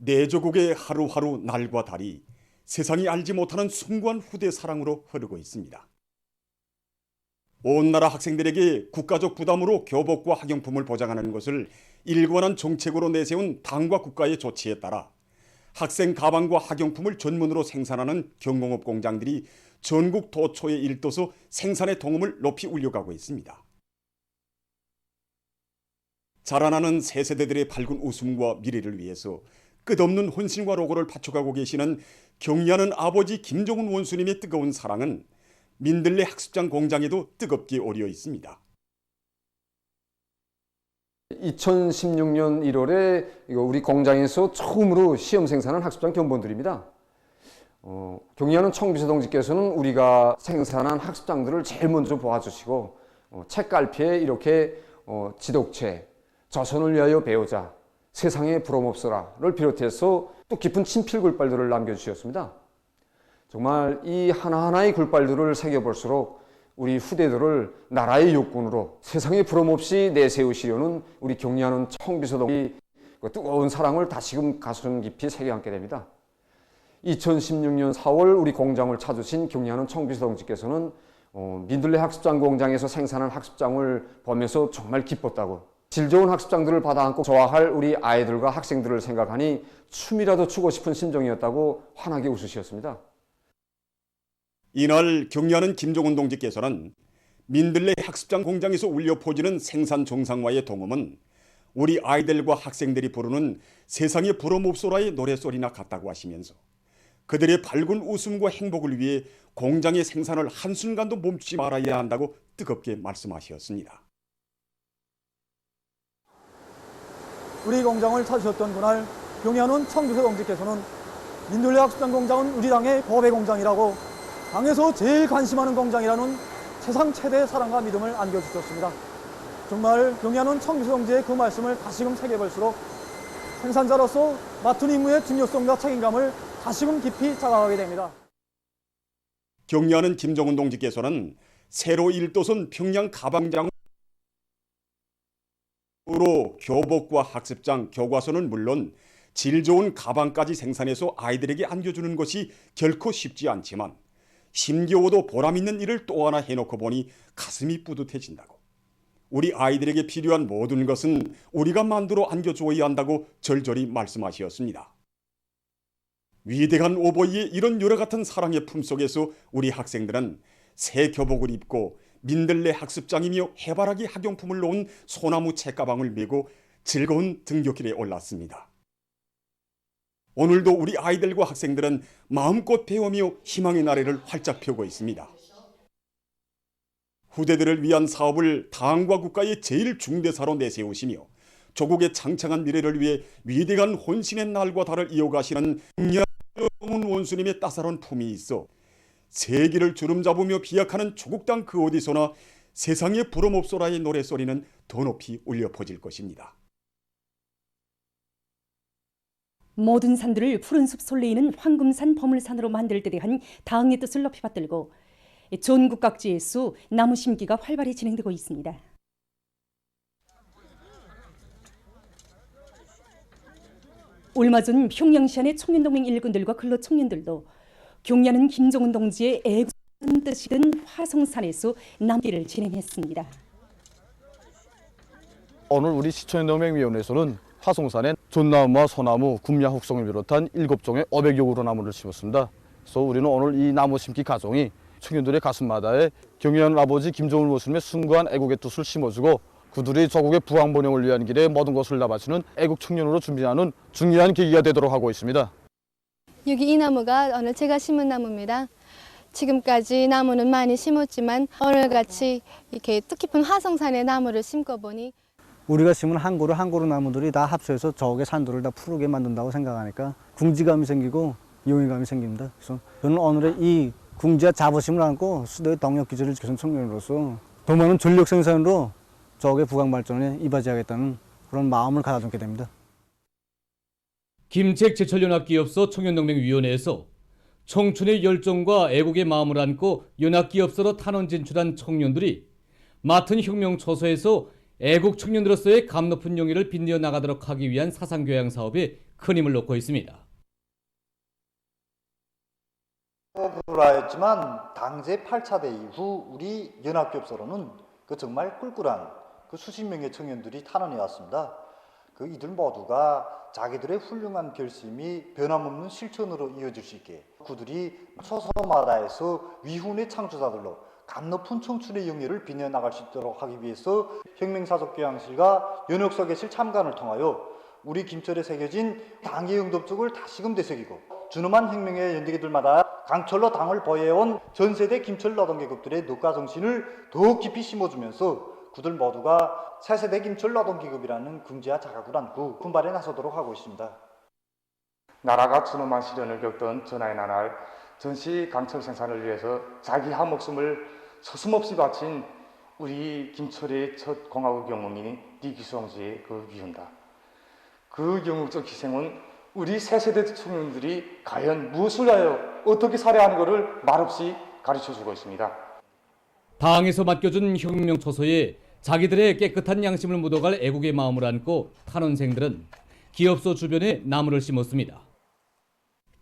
내 조국의 하루하루 날과 달이 세상이 알지 못하는 숭고한 후대 사랑으로 흐르고 있습니다. 온 나라 학생들에게 국가적 부담으로 교복과 학용품을 보장하는 것을 일관한 정책으로 내세운 당과 국가의 조치에 따라 학생 가방과 학용품을 전문으로 생산하는 경공업 공장들이 전국 도처에 일도서 생산의 동음을 높이 울려가고 있습니다. 자라나는 새 세대들의 밝은 웃음과 미래를 위해서 끝없는 헌신과 노고를 바쳐가고 계시는 경리하는 아버지 김정은 원수님의 뜨거운 사랑은 민들레 학습장 공장에도 뜨겁게 오려 있습니다. 2016년 1월에 우리 공장에서 처음으로 시험 생산한 학습장 견본들입니다. 경리하는 청비서동지께서는 우리가 생산한 학습장들을 제일 먼저 보아주시고 책갈피에 이렇게 지독체, 조선을 위하여 배우자, 세상에 부러움없어라를 비롯해서 또 깊은 친필 글발들을 남겨주셨습니다. 정말 이 하나하나의 글발들을 새겨볼수록 우리 후대들을 나라의 육군으로 세상에 부러움없이 내세우시려는 우리 경리하는 청비서동의 뜨거운 사랑을 다시금 가슴 깊이 새겨안게 됩니다. 2016년 4월 우리 공장을 찾으신 경리하는 청비서동지께서는 민들레 학습장 공장에서 생산한 학습장을 보면서 정말 기뻤다고, 질 좋은 학습장들을 받아안고 좋아할 우리 아이들과 학생들을 생각하니 춤이라도 추고 싶은 심정이었다고 환하게 웃으셨습니다. 이날 경리하는 김정은 동지께서는 민들레 학습장 공장에서 울려 퍼지는 생산 정상화의 동음은 우리 아이들과 학생들이 부르는 세상에 부러움없소라의 노래소리나 같다고 하시면서 그들의 밝은 웃음과 행복을 위해 공장의 생산을 한순간도 멈추지 말아야 한다고 뜨겁게 말씀하셨습니다. 우리 공장을 찾으셨던 그날 경리하는 청비서 동지께서는 민들레 학습장 공장은 우리 당의 고배 공장이라고 당에서 제일 관심하는 공장이라는 세상 최대의 사랑과 믿음을 안겨주셨습니다. 정말 경리하는 청비서 동지의 그 말씀을 다시금 새겨볼수록 생산자로서 맡은 임무의 중요성과 책임감을 다시금 깊이 자각하게 됩니다. 경리하는 김정은 동지께서는 새로 일도선 평양 가방장으로 교복과 학습장, 교과서는 물론 질 좋은 가방까지 생산해서 아이들에게 안겨주는 것이 결코 쉽지 않지만 힘겨워도 보람있는 일을 또 하나 해놓고 보니 가슴이 뿌듯해진다고, 우리 아이들에게 필요한 모든 것은 우리가 만들어 안겨주어야 한다고 절절히 말씀하셨습니다. 위대한 오버이의 이런 여러 같은 사랑의 품속에서 우리 학생들은 새 교복을 입고 민들레 학습장이며 해바라기 학용품을 놓은 소나무 책가방을 메고 즐거운 등굣길에 올랐습니다. 오늘도 우리 아이들과 학생들은 마음껏 배우며 희망의 나래를 활짝 펴고 있습니다. 후대들을 위한 사업을 당과 국가의 제일 중대사로 내세우시며 조국의 창창한 미래를 위해 위대한 헌신의 날과 달을 이어가시는 김정은 원수님의 따사로운 품이 있어 세기를 주름잡으며 비약하는 조국 땅 그 어디서나 세상에 부러움없소라의 노래소리는 더 높이 울려 퍼질 것입니다. 모든 산들을 푸른 숲 솔레이는 황금산 보물산으로 만들 때 대한 당의 뜻을 높이 받들고 전국 각지에서 나무 심기가 활발히 진행되고 있습니다. 얼마 전 평양시 안의 청년동맹 일꾼들과 근로청년들도 경리하는 김정은 동지의 애국의 뜻이 든 화성산에서 나무길을 진행했습니다. 오늘 우리 시청년동맹위원회에서는 화성산에 전나무와 소나무, 금야, 혹성을 비롯한 7종의 500여 그루 나무를 심었습니다. 그래서 우리는 오늘 이 나무 심기 가정이 청년들의 가슴마다에 경리하는 아버지 김정은 원수님의 숭고한 애국의 뜻을 심어주고 그들이 조국의 부왕 번영을 위한 길에 모든 것을 다 바치는 애국 청년으로 준비하는 중요한 계기가 되도록 하고 있습니다. 여기 이 나무가 오늘 제가 심은 나무입니다. 지금까지 나무는 많이 심었지만 오늘같이 이렇게 뜻깊은 화성산에 나무를 심고 보니 우리가 심은 한 그루 나무들이 다 합쳐서 저게 산들을 다 푸르게 만든다고 생각하니까 궁지감이 생기고 용의감이 생깁니다. 그래서 저는 오늘의 이 궁지와 자부심을 안고 수도의 동력 기질을 지키는 청년으로서 더 많은 전력 생산으로 저게 부강 발전에 이바지하겠다는 그런 마음을 가져놓게 됩니다. 김책 제철연합기업소 청년동맹위원회에서 청춘의 열정과 애국의 마음을 안고 연합기업소로 탄원 진출한 청년들이 맡은 혁명 초소에서 애국 청년으로서의 감 높은 용의를 빛내어 나가도록 하기 위한 사상교양 사업에 큰 힘을 놓고 있습니다. 불화했지만 당제 8차대 이후 우리 연합기업소로는 그 정말 꿀꿀한 그 수십 명의 청년들이 탄원해 왔습니다. 그 이들 모두가 자기들의 훌륭한 결심이 변함없는 실천으로 이어질 수 있게 그들이 초소마다에서 위훈의 창조자들로 감 높은 청춘의 영예를 빛내나갈 수 있도록 하기 위해서 혁명사적교양실과 연역석의실 참관을 통하여 우리 김철에 새겨진 당의 응답적을 다시금 되새기고 준엄한 혁명의 연대기들마다 강철로 당을 보여온 전세대 김철 노동계급들의 녹가 정신을 더욱 깊이 심어주면서 그들 모두가 차세대 김철 노동계급이라는 궁지와 자각을 안고 분발에 나서도록 하고 있습니다. 나라가 준엄한 시련을 겪던 전하의 나날 전시 강철 생산을 위해서 자기 한 목숨을 서슴없이 바친 우리 김철의 첫 공화국 영웅인 니기수홍지의 그 위훈다. 그 영웅적 희생은 우리 새세대 청년들이 과연 무엇을 하여 어떻게 살아야 하는 것을 말없이 가르쳐주고 있습니다. 당에서 맡겨준 혁명 초소에 자기들의 깨끗한 양심을 묻어갈 애국의 마음을 안고 탄원생들은 기업소 주변에 나무를 심었습니다.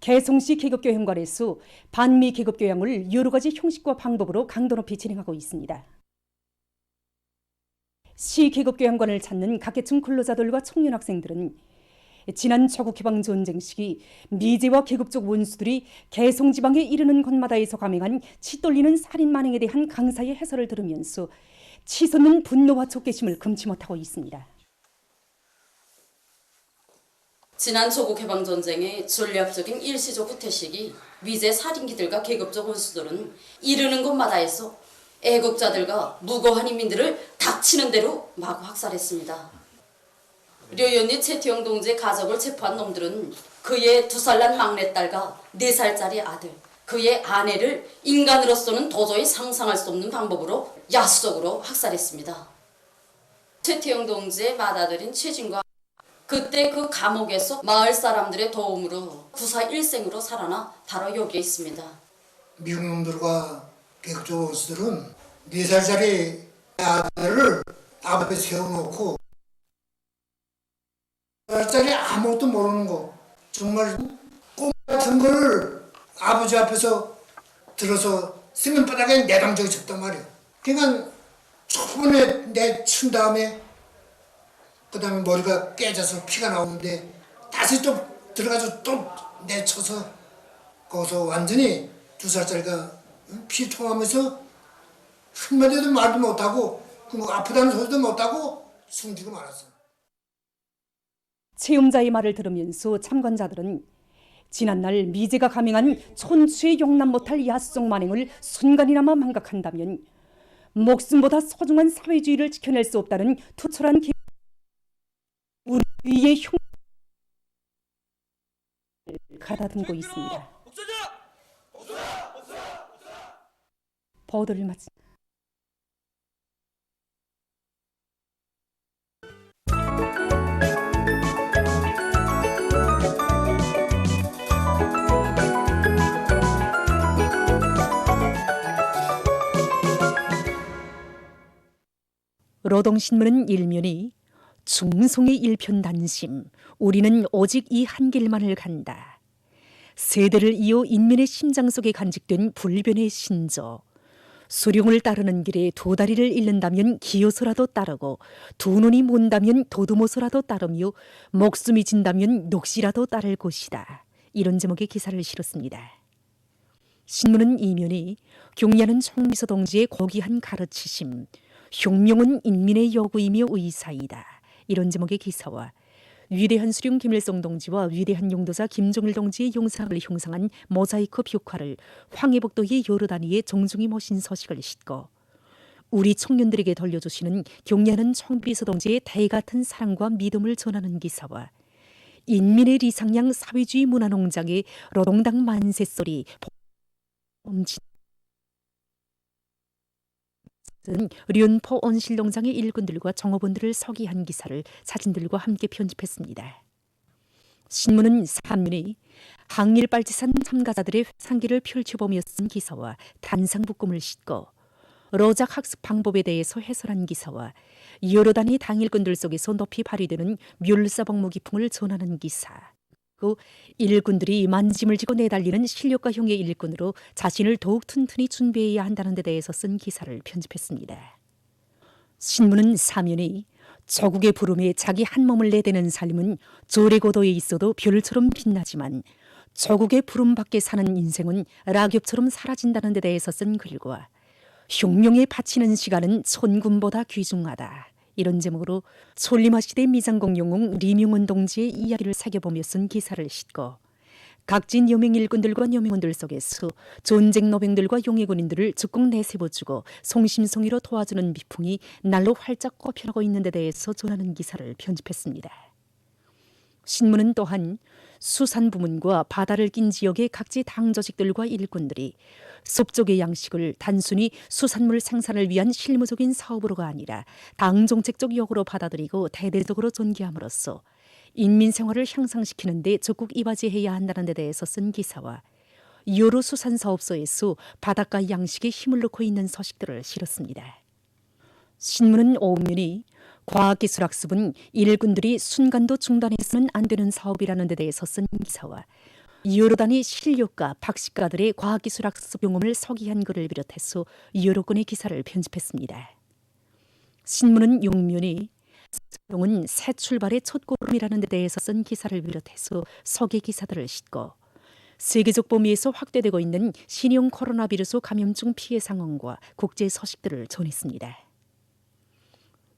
개성시 계급교양관에서 반미 계급교양을 여러 가지 형식과 방법으로 강도 높이 진행하고 있습니다. 시 계급교양관을 찾는 각계층 근로자들과 청년 학생들은 지난 조국해방전쟁 시기 미제와 계급적 원수들이 개성지방에 이르는 곳마다에서 감행한 치떨리는 살인 만행에 대한 강사의 해설을 들으면서 치솟는 분노와 촉개심을 금치 못하고 있습니다. 지난 조국해방전쟁의 전략적인 일시적 후퇴 시기 미제 살인기들과 계급적 원수들은 이르는 곳마다에서 애국자들과 무고한 인민들을 닥치는 대로 마구 학살했습니다. 료연리 최태영 동지의 가족을 체포한 놈들은 그의 2살 난 막내딸과 4살짜리 아들, 그의 아내를 인간으로서는 도저히 상상할 수 없는 방법으로 야수적으로 학살했습니다. 최태영 동지의 맏아들인 최진과 그때 그 감옥에서 마을 사람들의 도움으로 구사 일생으로 살아나 바로 여기에 있습니다. 미국 놈들과 계급적 원수들은 4살짜리 아들을 앞에 세워놓고 4살짜리 아무것도 모르는 거 정말 꿈 같은 걸 아버지 앞에서 들어서 세면바닥에 내방적이 쳤단 말이야. 그러니까 초반에 내친 다음에 그 다음에 머리가 깨져서 피가 나오는데 다시 또 들어가서 또 내쳐서 거기서 완전히 2살짜리가 피 통하면서 한마디도 말도 못하고 아프다는 소리도 못하고 숨지고 말았어. 체험자의 말을 들으면서 참관자들은 지난날 미제가 감행한 촌추의 용납 못할 야수적 만행을 순간이나마 망각한다면 목숨보다 소중한 사회주의를 지켜낼 수 없다는 투철한 우리의 흉을 가다듬고 있습니다. 보도를 마치 노동신문은 일면이 중송의 일편단심, 우리는 오직 이 한 길만을 간다. 세대를 이어 인민의 심장 속에 간직된 불변의 신조. 수룡을 따르는 길에 2다리를 잃는다면 기어서라도 따르고 2눈이 몬다면 도두모서라도 따르며 목숨이 진다면 녹시라도 따를 것이다. 이런 제목의 기사를 실었습니다. 신문은 이면이 경야는 총비서 동지의 고귀한 가르치심, 혁명은 인민의 요구이며 의사이다. 이런 제목의 기사와 위대한 수령 김일성 동지와 위대한 용도사 김정일 동지의 용상을 형상한 모자이크 벽화를 황해북도의 여러 단위의 정중히 모신 서식을 싣고 우리 청년들에게 돌려주시는 경야는 총비서 동지의 대같은 사랑과 믿음을 전하는 기사와 인민의 리상향 사회주의 문화농장의 노동당 만세소리 련포 온실농장의 일꾼들과 정업원들을 서기한 기사를 사진들과 함께 편집했습니다. 신문은 3면에 항일빨치산 참가자들의 상기를 펼쳐보며 쓴 기사와 단상북금을 싣고 러작 학습 방법에 대해서 해설한 기사와 여러 단위 당일꾼들 속에서 높이 발휘되는 멸사복무기풍을 전하는 기사, 그 일꾼들이 만짐을 지고 내달리는 실력가형의 일꾼으로 자신을 더욱 튼튼히 준비해야 한다는 데 대해서 쓴 기사를 편집했습니다. 신문은 사면이 조국의 부름에 자기 한 몸을 내대는 삶은 조래고도에 있어도 별처럼 빛나지만 조국의 부름 밖에 사는 인생은 낙엽처럼 사라진다는 데 대해서 쓴 글과 흉룡에 바치는 시간은 천군보다 귀중하다. 이런 제목으로 솔리마 시대 미장공 영웅 리명원 동지의 이야기를 새겨보며 쓴 기사를 싣고 각진 여명 일꾼들과 여명원들 속에서 전쟁 노병들과 용의군인들을 적극 내세워주고 송심송이로 도와주는 미풍이 날로 활짝 꼽혀나고 있는 데 대해서 전하는 기사를 편집했습니다. 신문은 또한 수산 부문과 바다를 낀 지역의 각지 당 조직들과 일꾼들이 섭족의 양식을 단순히 수산물 생산을 위한 실무적인 사업으로가 아니라 당 정책적 요구로 받아들이고 대대적으로 전개함으로써 인민 생활을 향상시키는 데 적극 이바지해야 한다는 데 대해서 쓴 기사와 여러 수산사업소에서 바닷가 양식에 힘을 넣고 있는 소식들을 실었습니다. 신문은 오면이 과학기술학습은 일꾼들이 순간도 중단해서는 안 되는 사업이라는 데 대해서 쓴 기사와 여러 단위 실력가, 박식가들의 과학기술학습 경험을 서기한 글을 비롯해서 여러 건의 기사를 편집했습니다. 신문은 용면이 은 새 출발의 첫 걸음이라는 데 대해서 쓴 기사를 비롯해서 서개 기사들을 싣고 세계적 범위에서 확대되고 있는 신형 코로나 비루스 감염증 피해 상황과 국제 소식들을 전했습니다.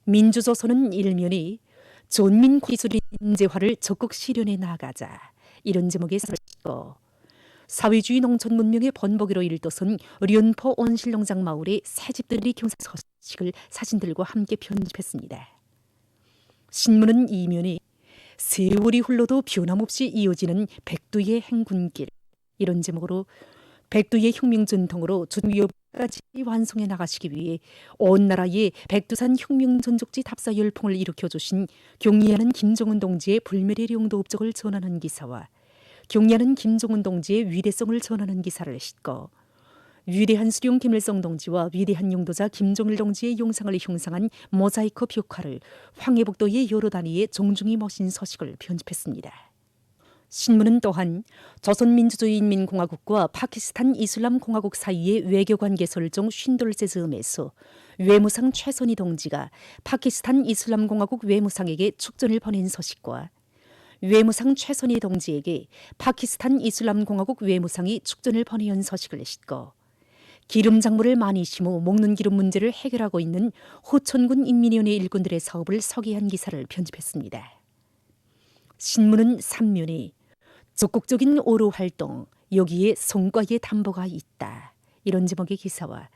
민주조선은 일면이 전민 기술의 인재화를 적극 실현해 나가자 이런 제목의 기사를 싣고 사회주의 농촌 문명의 번복으로 일도선 련포 온실농장 마을의 새집들이 경사 소식을 사진들과 함께 편집했습니다. 신문은 이면이 세월이 흘러도 변함없이 이어지는 백두의 행군길 이런 제목으로 백두의 혁명 전통으로 준위협까지 완성해 나가시기 위해 온 나라에 백두산 혁명 전족지 답사 열풍을 일으켜주신 경리하는 김정은 동지의 불멸의 영도 업적을 전하는 기사와 경리하는 김정은 동지의 위대성을 전하는 기사를 싣고 위대한 수령 김일성 동지와 위대한 용도자 김정일 동지의 용상을 형상한 모자이크 벽화를 황해북도의 여러 단위의 정중히 모신 소식을 편집했습니다. 신문은 또한 조선민주주의인민공화국과 파키스탄 이슬람공화국 사이의 외교관계 설정 50돌째 즈음에서 외무상 최선희 동지가 파키스탄 이슬람공화국 외무상에게 축전을 보낸 소식과 외무상 최선희 동지에게 파키스탄 이슬람공화국 외무상이 축전을 보내온 소식을 싣고 기름 작물을 많이 심어 먹는 기름 문제를 해결하고 있는 호천군 인민위원회 일꾼들의 사업을 서기한 기사를 편집했습니다. 신문은 3면이 적극적인 오로 활동, 여기에 성과의 담보가 있다. 이런 제목의 기사와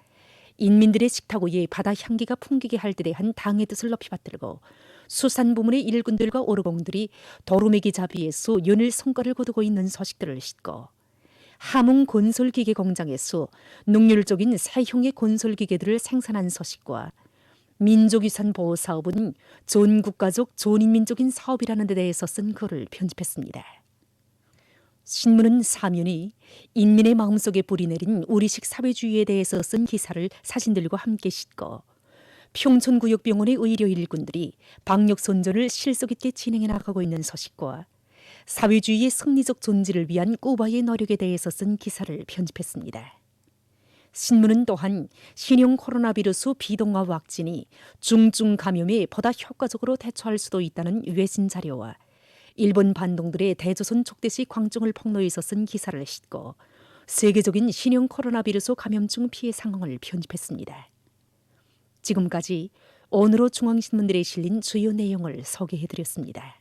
인민들의 식탁 위에 바다 향기가 풍기게 할 때 대한 당의 뜻을 높이 받들고 수산 부문의 일꾼들과 오로공들이 도루매기 잡이에서 연일 성과를 거두고 있는 소식들을 싣고 함흥 건설기계 공장에서 능률적인 새형의 건설기계들을 생산한 소식과 민족유산 보호사업은 전국가적 전인민적인 사업이라는 데 대해서 쓴 글을 편집했습니다. 신문은 사면이 인민의 마음속에 뿌리 내린 우리식 사회주의에 대해서 쓴 기사를 사진들과 함께 싣고 평촌구역병원의 의료 일꾼들이 방역선전을 실속 있게 진행해 나가고 있는 소식과 사회주의의 승리적 존재를 위한 꾸바의 노력에 대해서 쓴 기사를 편집했습니다. 신문은 또한 신형 코로나 비루스 비동화 확진이 중증 감염에 보다 효과적으로 대처할 수도 있다는 외신 자료와 일본 반동들의 대조선 촉대시 광종을 폭로해서 쓴 기사를 싣고 세계적인 신형 코로나 비루스 감염증 피해 상황을 편집했습니다. 지금까지 오늘의 중앙신문들에 실린 주요 내용을 소개해드렸습니다.